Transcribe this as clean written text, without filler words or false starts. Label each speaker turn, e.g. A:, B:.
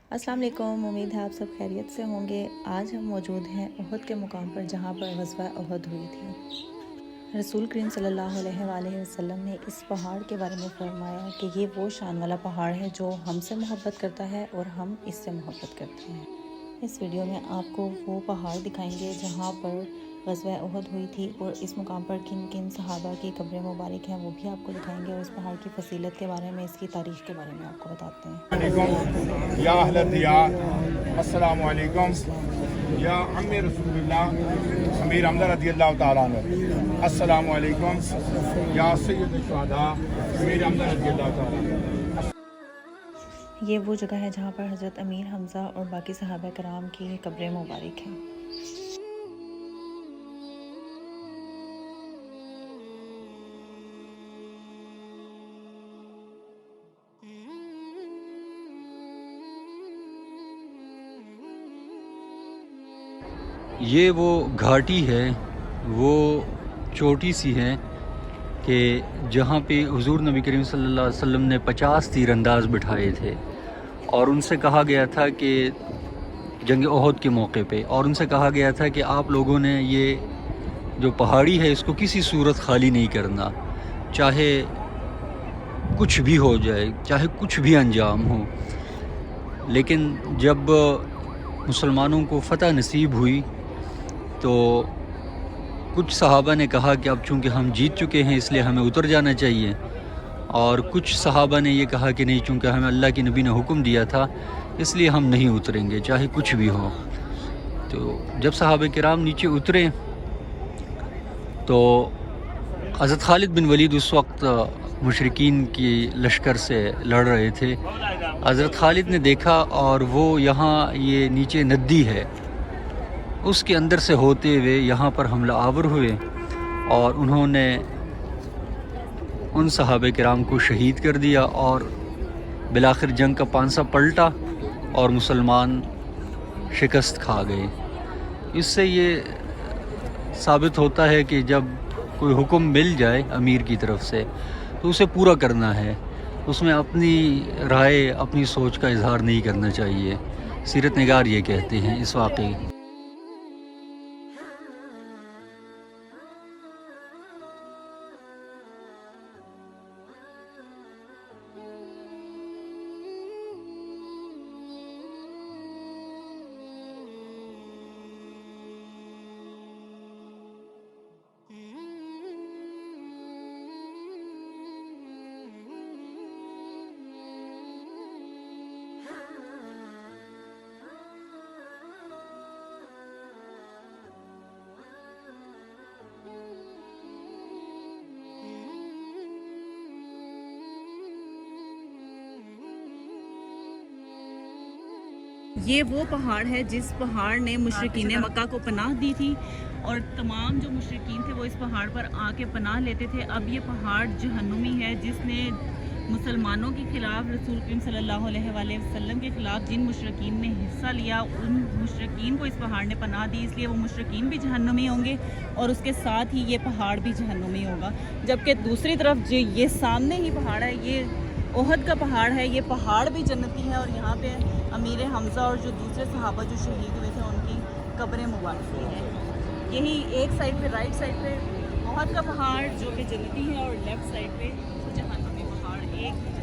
A: अस्सलाम वालेकुम। उम्मीद है आप सब खैरियत से होंगे। आज हम मौजूद हैं उहद के मुकाम पर जहाँ पर ग़ज़वा उहद हुई थी। रसूल करीम सल्लल्लाहु अलैहि वसल्लम ने इस पहाड़ के बारे में फरमाया कि ये वो शान वाला पहाड़ है जो हमसे मोहब्बत करता है और हम इससे मोहब्बत करते हैं। इस वीडियो में आपको वो पहाड़ दिखाएंगे जहाँ पर ग़ज़वा उहद हुई थी और इस मुकाम पर किन किन सहाबा की कब्रें मुबारक हैं वो भी आपको दिखाएंगे और इस पहाड़ की फसीलत के बारे में, इसकी तारीख़ के बारे में आपको बताते हैं।
B: या अहले दियार, अस्सलामु अलैकुम। या अम्मी रसूलुल्लाह अमीर हमजा रज़ियल्लाहु तआला अन्हु, अस्सलामु अलैकुम। या सय्यद शुहदा अमीर हमजा रज़ियल्लाहु तआला अन्हु।
A: ये वो जगह है जहाँ पर हज़रत अमीर हमज़ा और बाकी सहाबा कराम की कब्रें मुबारक हैं।
C: ये वो घाटी है, वो चोटी सी है कि जहाँ पे हुज़ूर नबी करीम सल्लल्लाहु अलैहि वसल्लम ने 50 तीरंदाज बिठाए थे और उनसे कहा गया था कि जंग उहद के मौके पे, और उनसे कहा गया था कि आप लोगों ने ये जो पहाड़ी है इसको किसी सूरत खाली नहीं करना, चाहे कुछ भी हो जाए, चाहे कुछ भी अंजाम हो। लेकिन जब मुसलमानों को फ़तह नसीब हुई तो कुछ सहाबा ने कहा कि अब चूँकि हम जीत चुके हैं इसलिए हमें उतर जाना चाहिए, और कुछ सहाबा ने ये कहा कि नहीं, चूँकि हमें अल्लाह के नबी ने हुक्म दिया था इसलिए हम नहीं उतरेंगे चाहे कुछ भी हो। तो जब सहाबा किराम नीचे उतरे तो हज़रत खालिद बिन वलीद उस वक्त मुशरिकीन की लश्कर से लड़ रहे थे। हज़रत खालिद ने देखा और वो यहाँ ये नीचे नदी है उसके अंदर से होते हुए यहाँ पर हमला आवर हुए और उन्होंने उन सहाबे किराम को शहीद कर दिया और बिलाखिर जंग का पांसा पलटा और मुसलमान शिकस्त खा गए। इससे ये साबित होता है कि जब कोई हुक्म मिल जाए अमीर की तरफ से तो उसे पूरा करना है, उसमें अपनी राय, अपनी सोच का इजहार नहीं करना चाहिए। सीरत निगार ये कहते हैं इस वाक़ई।
D: ये वो पहाड़ है जिस पहाड़ ने मुशरिकीन मक्का को पनाह दी थी और तमाम जो मुशरिकीन थे वो इस पहाड़ पर आके पनाह लेते थे। अब ये पहाड़ जहन्नुमी है जिसने मुसलमानों के ख़िलाफ़, रसूल करीम सल्लल्लाहु अलैहि वसल्लम के ख़िलाफ़ जिन मुशरिकीन ने हिस्सा लिया उन मुशरिकीन को इस पहाड़ ने पनाह दी, इसलिए वो मुशरिकीन भी जहन्नुमी होंगे और उसके साथ ही ये पहाड़ भी जहन्नुमी होगा। जबकि दूसरी तरफ जो ये सामने ही पहाड़ है, ये उहद का पहाड़ है, ये पहाड़ भी जन्नती है और यहाँ पे अमीर हमज़ा और जो दूसरे सहाबा जो शहीद हुए थे उनकी कब्रें मुबारक हैं। यही एक साइड पे, राइट साइड पे उहद का पहाड़ जो कि जन्नती है और लेफ़्ट साइड पे जहन्नमी पहाड़। एक